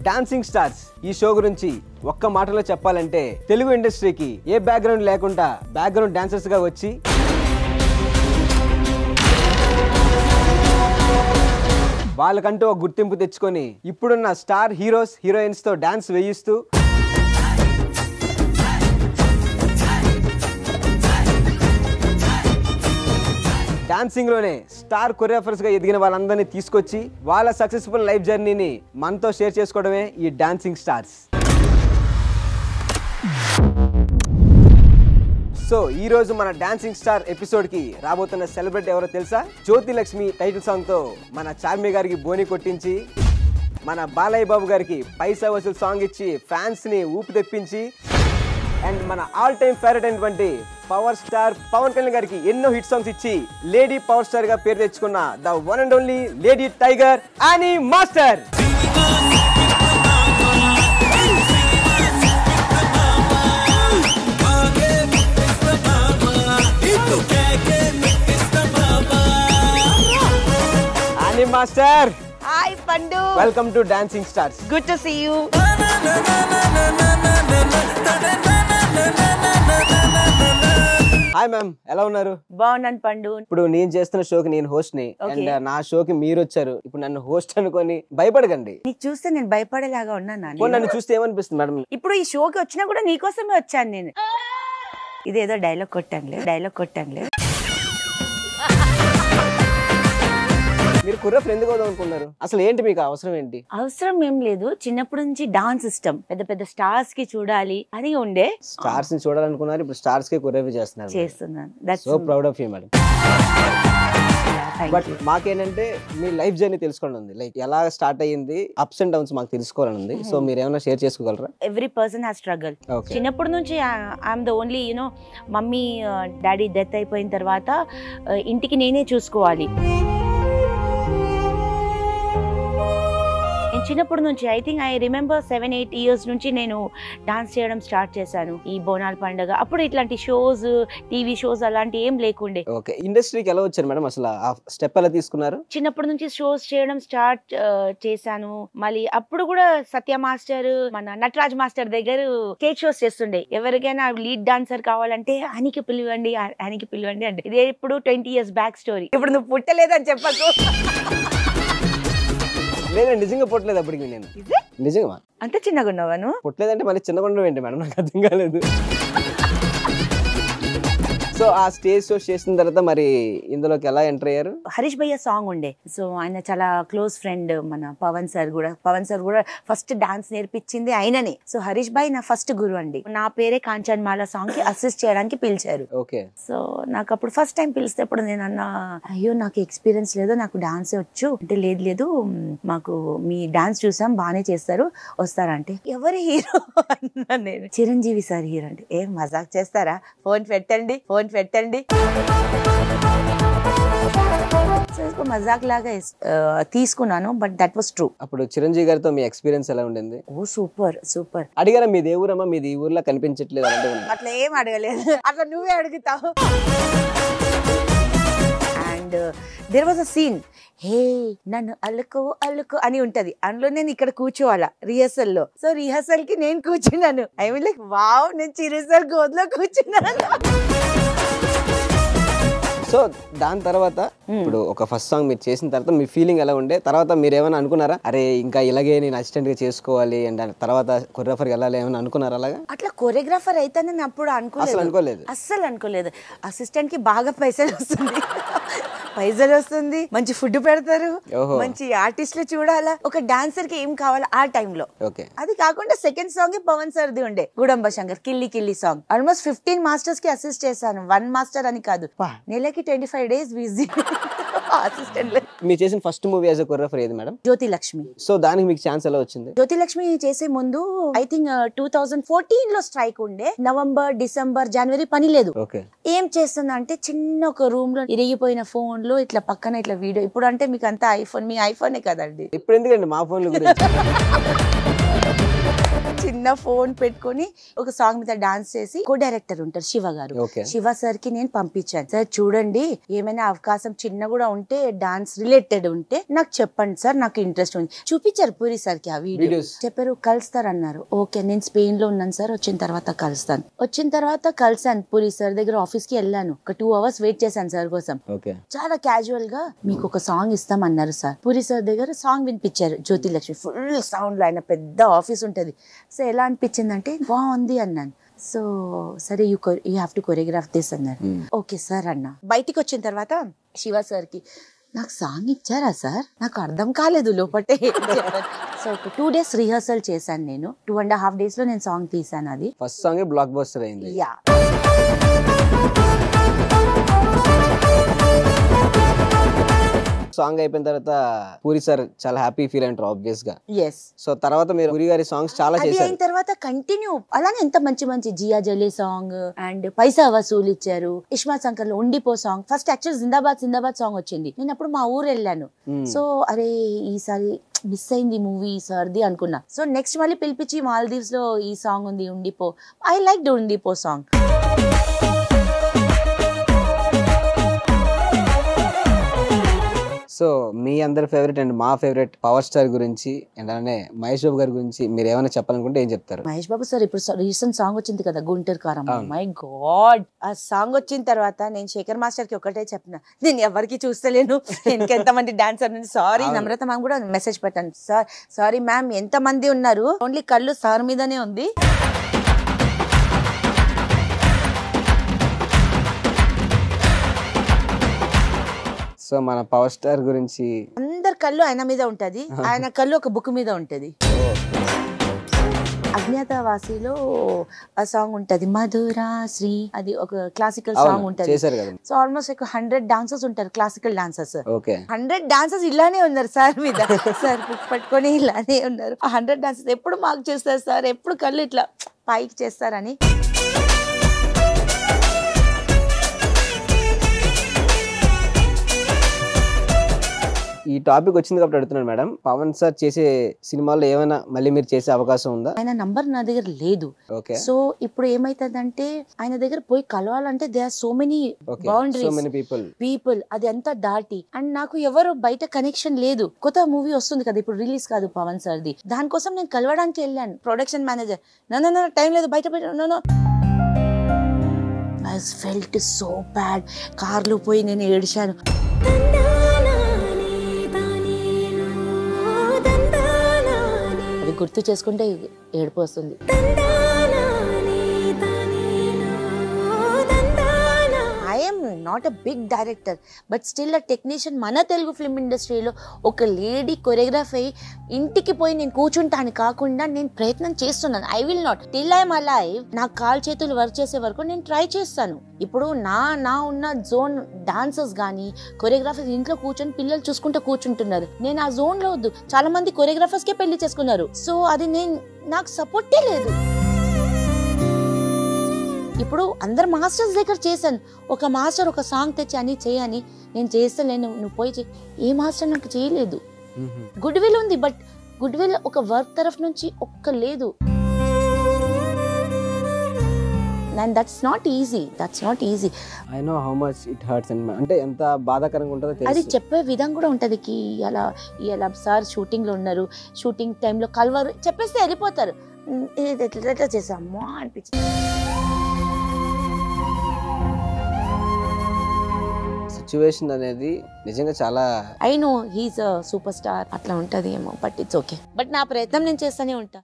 Dancing stars ఈ show గురించి ఒక్క మాటలో చెప్పాలంటే తెలుగు ఇండస్ట్రీకి ఏ బ్యాక్గ్రౌండ్ లేకుండా బ్యాక్గ్రౌండ్ డాన్సర్స్ గా వచ్చి వాళ్ళకంటూ ఒక గుర్తింపు తెచ్చుకొని ఇప్పుడున్న స్టార్ హీరోస్ హీరోయిన్స్ తో డాన్స్ వేయిస్తూ డాన్సింగ్ లోనే స్టార్ కొరియోగ్రాఫర్స్ గా ఎదిగిన వాళ్ళందరినీ తీసుకొచ్చి వాళ్ళ సక్సెస్ఫుల్ లైఫ్ జర్నీని మనతో షేర్ చేసుకోవడమే ఈ డాన్సింగ్ స్టార్స్. సో ఈ రోజు మన డాన్సింగ్ స్టార్ ఎపిసోడ్ కి రాబోతున్న సెలబ్రిటీ ఎవరో తెలుసా? జ్యోతి లక్ష్మి టైటిల్ సాంగ్ తో మన చార్మి గారికి బోని కొట్టించి, మన బాలయ్య బాబు గారికి పైసా వసూలు సాంగ్ ఇచ్చి ఫ్యాన్స్ ని ఊపి తెప్పించి, అండ్ మన ఆల్ టైమ్ ఫేవరెట్ అయినటువంటి పవర్ స్టార్ పవన్ కళ్యాణ్ గారికి ఎన్నో హిట్ సాంగ్స్ ఇచ్చి లేడీ పవర్ స్టార్ గా పేరు తెచ్చుకున్న the one and only lady tiger Annie master. Annie master, hi Pandu, welcome to dancing stars. Good to see you. Hi ma'am, ఎలా ఉన్నారు? బాగున్నాను పండు. ఇప్పుడు నేను చేస్తున్న షోకి నేను హోస్ట్ ని, అండ్ నా షోకి మీరు వచ్చారు. ఇప్పుడు నన్ను హోస్ట్ అనుకొని భయపడకండి. నీకు చూస్తే నేను భయపడేలాగా ఉన్నాను. నన్ను చూస్తే ఏమనిపిస్తుంది మేడం? ఇప్పుడు ఈ షోకి వచ్చినా కూడా నీకోసమే వచ్చాను నేను. ఇదేదో డైలాగ్ కొట్టానులే. మీరు కొరియోగ్రాఫర్ ఎందుకు అవుదాం అనుకున్నారు? అసలు ఏంటి మీకు అవసరం ఏంటి? అవసరం ఏం లేదు, చిన్నప్పటి నుంచి డాన్స్ ఇష్టం. పెద్ద పెద్ద స్టార్స్ కి చూడాలి అని ఉండే. స్టార్స్ ని చూడాలనుకున్నారు, ఇప్పుడు స్టార్స్ కి కొరియోగ్రఫీ చేస్తున్నాను. So proud of you madam. But మాకేంటంటే మీ లైఫ్ జర్నీ తెలుసుకోవాలని ఉంది. లైక్ ఎలా స్టార్ట్ అయ్యింది, అప్స్ అండ్ డౌన్స్ మాకు తెలుసుకోవాలని ఉంది. సో మీరు ఏమైనా షేర్ చేసుకోగలరా? Every person has struggle. చిన్నప్పటి నుంచి I'm the only mummy daddy death అయిపోయిన తర్వాత ఇంటికి నేనే చూసుకోవాలి. చిన్నప్పటి నుంచి I think I remember 7-8 years నుంచి నేను డాన్స్ చేయడం స్టార్ట్ చేశాను. ఈ బోనాల పండుగ అప్పుడు ఇట్లాంటి షోస్, టీవీ షోస్ అలాంటి ఏం లేకుండే. ఓకే, ఇండస్ట్రీకి ఎలా వచ్చారు మేడం? అసలు ఆ స్టెప్ ఎలా తీసుకున్నారు? చిన్నప్పటి నుంచి షోస్ చేయడం స్టార్ట్ చేశాను. మళ్ళీ అప్పుడు కూడా సత్య మాస్టర్, మన నటరాజ్ మాస్టర్ దగ్గర స్టేజ్ షోస్ చేస్తుండే. ఎవరికైనా లీడ్ డాన్సర్ కావాలంటే ఆయనకి పిలవండి అంటే. ఇదే ఇప్పుడు 20 years బ్యాక్ స్టోరీ. ఇప్పుడు నువ్వు పుట్టలేదని చెప్పకు. లేదండి, నిజంగా పుట్టలేదు అప్పటికి. నేను నిజంగా అంత చిన్నగా ఉన్నావాను? పుట్టలేదంటే మళ్ళీ చిన్నగా ఏంటి మేడం? నాకు అర్థం కాలేదు. సో ఆ స్టేజ్ షో చేసిన తర్వాత మరి ఇందులోకి ఎలా ఎంటర్ అయ్యారు? హరీష్ భయ్య సాంగ్ ఉండే. సో ఆయన చాలా క్లోజ్ ఫ్రెండ్. మన పవన్ సార్ కూడా ఫస్ట్ డాన్స్ నేర్పించింది ఆయననే. సో హరీష్ భాయ్ నా ఫస్ట్ గురు అండి. నా పేరే కాంచన్ మాల సాంగ్ కి అసిస్ట్ చేయడానికి పిలిచారు. ఓకే. సో నాకు అప్పుడు ఫస్ట్ టైం పిలిస్తేప్పుడు నేను అన్నా, అయ్యో నాకు ఎక్స్పీరియన్స్ లేదు, నాకు డాన్స్ వచ్చు అంటే. లేదు మాకు మీ డాన్స్ చూసాం, బాగానే చేస్తారు, వస్తారంటే. ఎవరి హీరో అన్నా నేను. చిరంజీవి సార్ హీరో అంటే. ఏం మజాక్ చేస్తారా? ఫోన్ పెట్టండి. మజాక్ లాగా తీసుకున్నాను, బట్ దట్ వాస్ ట్రూ. అప్పుడు చిరంజీవి గారితో మీ ఎక్స్పీరియన్స్ ఎలా ఉండింది? ఓ సూపర్. అడిగారా మీది ఏ ఊరమ్మా, మీది ఈ ఊర్లో కనిపించట్లేదు అంటే? అట్లా ఏం అడగలేదు, అట్లా నువ్వే అడుగుతావు. And there was a scene, hey నన్ను అల్లుకో అని ఉంటది. అందులో నేను ఇక్కడ కూర్చోవాలా రిహర్సల్ లో. సో రిహర్సల్ కి నేను కూర్చున్నాను. ఐ మీన్ లైక్ వావ్, నేను చిరుసల్ గోద్లో కూర్చున్నాను. సో దాని తర్వాత ఇప్పుడు ఒక ఫస్ట్ సాంగ్ మీరు చేసిన తర్వాత మీ ఫీలింగ్ ఎలా ఉండే? తర్వాత మీరు ఏమైనా అనుకున్నారా, అరే ఇంకా ఇలాగే నేను అసిస్టెంట్ గా చేసుకోవాలి అండ్ తర్వాత కొరియోగ్రాఫర్ వెళ్ళాలి ఏమైనా అనుకున్నారా? అలాగా అట్లా కొరియోగ్రాఫర్ అయితే నేను అప్పుడు అస్సలు అనుకోలేదు. అసిస్టెంట్ కి బాగా పైసలు వస్తుంది, మంచి ఫుడ్ పెడతారు, మంచి ఆర్టిస్టులు చూడాలా. ఒక డాన్సర్ కి ఏం కావాలా ఆ టైంలో. అది కాకుండా సెకండ్ సాంగ్ పవన్ సార్ది ఉండే, గుడంబ శంకర్ కిల్లి సాంగ్. ఆల్మోస్ట్ 15 మాస్టర్స్ కి అసిస్ట్ చేశాను. 1 మాస్టర్ అని కాదు, నెలకి 25 days బిజీ అసిస్టెంట్. మీరు చేసిన first movie as a choreographer ఏది మేడం? జ్యోతి లక్ష్మి. సో దానికి మీకు ఛాన్స్ ఎలా వచ్చింది? జ్యోతి లక్ష్మి చేసే ముందు ఐ థింక్ 2014 లో స్ట్రైక్ ఉండే. నవంబర్, డిసెంబర్, జనవరి పని లేదు. ఏం చేస్తున్నా అంటే చిన్న ఒక రూమ్ లో ఇరిగిపోయిన ఫోన్ లో ఇట్లా పక్కన ఇట్లా వీడియో. ఇప్పుడు అంటే మీకు అంతా ఐఫోన్, మీ ఐఫోనే కదండి. ఇప్పుడు ఎందుకండి మా ఫోన్ గురించి? చిన్న ఫోన్ పెట్టుకొని ఒక సాంగ్ మీద డాన్స్ చేసి కో డైరెక్టర్ ఉంటారు శివ గారు. శివ సార్ కి నేను పంపించాను, సార్ చూడండి ఏమైనా అవకాశం చిన్న కూడా ఉంటే డాన్స్ రిలేటెడ్ ఉంటే నాకు చెప్పండి సార్, నాకు ఇంట్రెస్ట్ ఉంది. చూపించారు పూరి సార్ కి ఆ వీడియో. చెప్పారు కలుస్తారు అన్నారు. ఓకే నేను స్పెయిన్ లో ఉన్నాను సార్, వచ్చిన తర్వాత కలుస్తాను. వచ్చిన తర్వాత కలిసాను పూరి సార్ దగ్గర, ఆఫీస్ కి వెళ్ళాను. ఒక 2 hours వెయిట్ చేశాను సార్ కోసం. చాలా క్యాజువల్ గా మీకు ఒక సాంగ్ ఇస్తాం అన్నారు సార్. పూరి సార్ దగ్గర సాంగ్ వినిపించారు జ్యోతి లక్ష్మి ఫుల్ సౌండ్ లో. ఆయన పెద్ద ఆఫీస్ ఉంటది. సో ఎలా అనిపించింది అంటే బాగుంది అన్నాను. సో సరే you have to choreograph this అన్నారు. ఓకే సార్ అన్నా. బయటికి వచ్చిన తర్వాత శివ సార్ కి నాకు సాంగ్ ఇచ్చారా సార్, నాకు అర్థం కాలేదు లోపటే చెప్పారు. సో ఒక 2 days రిహర్సల్ చేశాను నేను. 2.5 days లో నేను సాంగ్ తీసాను. అది ఫస్ట్ సాంగ్ బ్లాక్ బస్టర్ అయింది. యా సాంగ్ అయిపోయిన తర్వాత పూరి సార్ చాలా హ్యాపీ ఫీల్ అంటారు ఆబ్వియస్ గా. yes. సో తర్వాత మీరు పూరి గారి సాంగ్స్ చాలా చేశారు. అయిన తర్వాత కంటిన్యూ అలానే ఎంత మంచి మంచి జియా జలే సాంగ్ అండ్ పైసా వసూలు ఇచ్చారు. ఇస్మార్ట్ శంకర్ లో ఉండిపో సాంగ్. ఫస్ట్ యాక్చువల్ జిందాబాద్ జిందాబాద్ సాంగ్ వచ్చింది. నేను అప్పుడు మా ఊరు వెళ్ళాను. సో అరే ఈసారి మిస్ అయింది మూవీ సార్ది అనుకున్నా. సో నెక్స్ట్ మళ్ళీ పిలిపించి మాల్దీవ్స్ లో ఈ సాంగ్ ఉంది ఉండిపో. ఐ లైక్ ద ఉండిపో సాంగ్. సో మీ అందరి ఫేవరెట్ అండ్ మా ఫేవరెట్ పవర్ స్టార్ గురించి అండ్ అలానే మహేష్ బాబు గారి గురించి మీరు ఏమైనా చెప్పాలనుకుంటే ఏం చెప్తారు? మహేష్ బాబు సార్ ఇప్పుడు రీసెంట్ సాంగ్ వచ్చింది కదా గుంటూరు కారం. మై గాడ్ ఆ సాంగ్ వచ్చిన తర్వాత నేను శేఖర్ మాస్టర్ కి ఒకటే చెప్పిన, నేను ఎవరికి చూస్తలేను ఇంకెంతమంది డాన్సర్ నుంచి. సారీ నమ్రత మ్యామ్ కూడా మెసేజ్ పెట్టాను, సార్ సారీ మ్యామ్ ఎంత మంది ఉన్నారు, ఓన్లీ కళ్ళు సార్ మీదనే ఉంది. సో మన పవర్ స్టార్ గురించి అందరి కళ్ళు ఆయన మీద ఉంటది, ఆయన కళ్ళు ఒక బుక్ మీద ఉంటది. అజ్ఞాతవాసిలో ఆ సాంగ్ ఉంటది మధురా శ్రీ, అది ఒక క్లాసికల్ సాంగ్ ఉంటది. సో ఆల్మోస్ట్ 100 డాన్సర్స్ ఉంటారు, క్లాసికల్ డాన్సర్స్. 100 డాన్సర్స్ ఇలానే ఉన్నారు సార్ మీద. సార్ బుక్ పట్టుకొని ఇలానే ఉన్నారు. 100 డాన్సర్స్ ఎప్పుడు మార్క్ చేస్తారు సార్, ఎప్పుడు కళ్ళు ఇట్లా పైకి చేస్తారని. ఈ టాపిక్ వచ్చింది కాబట్టి అడుగుతున్నాను మేడం, పవన్ సార్ చేసే సినిమాల్లో ఏమైనా మళ్ళీ మీరు చేసే అవకాశం ఉందా? ఆయన నంబర్ నా దగ్గర లేదు. సో ఇప్పుడు ఏమైతుందంటే ఆయన దగ్గర పోయి కలవాలంటే they are so many boundaries people, అది అంతా దాటి. అండ్ నాకు ఎవరు బయట కనెక్షన్ లేదు. కొత్త మూవీ వస్తుంది కదా ఇప్పుడు, రిలీజ్ కాదు పవన్ సార్ది, దానికోసం నేను కలవడానికి వెళ్ళాను. ప్రొడక్షన్ మేనేజర్ నో టైం లేదు బయట no. I felt so bad. కార్లో పోయి నేను ఏడ్చాను. గుర్తు చేసుకుంటే ఏడుపు వస్తుంది. I'm not a big director but still a technician. మన తెలుగు ఫిల్మ్ ఇండస్ట్రీలో ఒక లేడీ కొరియోగ్రాఫ్ అయ్యి ఇంటికి పోయి నేను కూర్చుంటాను కాకుండా నేను ప్రయత్నం చేస్తున్నాను. I will not till I'm alive. నా కాలు చేతులు వర్క్ చేసే వరకు నేను ట్రై చేస్తాను. ఇప్పుడు నా ఉన్న జోన్ డాన్సర్స్ కానీ కొరియోగ్రాఫర్స్ ఇంట్లో కూర్చొని పిల్లలు చూసుకుంటూ కూర్చుంటున్నారు. నేను ఆ జోన్ లో వద్దు. చాలా మంది కొరియోగ్రాఫర్స్ కే పెళ్లి చేసుకున్నారు. సో అది నాకు సపోర్టే లేదు. ఇప్పుడు అందరు మాస్టర్స్ దగ్గర చేశాను. ఒక మాస్టర్ ఒక సాంగ్ తెచ్చి అని చేయని నేను చేస్తలేను, నువ్వు పోయి ఏ మాస్టర్ నాకు చేయలేదు. గుడ్ విల్ ఉంది బట్ గుడ్ విల్ ఒక వర్క్ తరఫు నుంచి ఒక్క లేదు. And that's not easy. I know how much it hurts and అంటే ఎంత బాధాకరంగా ఉంటుందో తెలుసు. అది చెప్పే విధంగా కూడా ఉంటది కి ఇలా సార్ షూటింగ్ లో ఉన్నారు, షూటింగ్ టైంలో కల్వరు చెప్పేస్తే వెళ్ళిపోతారు. ఎట్లా చేసామో అనిపించింది. సిచ్యువేషన్ అనేది నిజంగా చాలా I know he's a super star అట్లా ఉంటది ఏమో బట్ ఇట్స్ ఓకే. బట్ నా ప్రయత్నం నేను చేస్తూనే ఉంటా.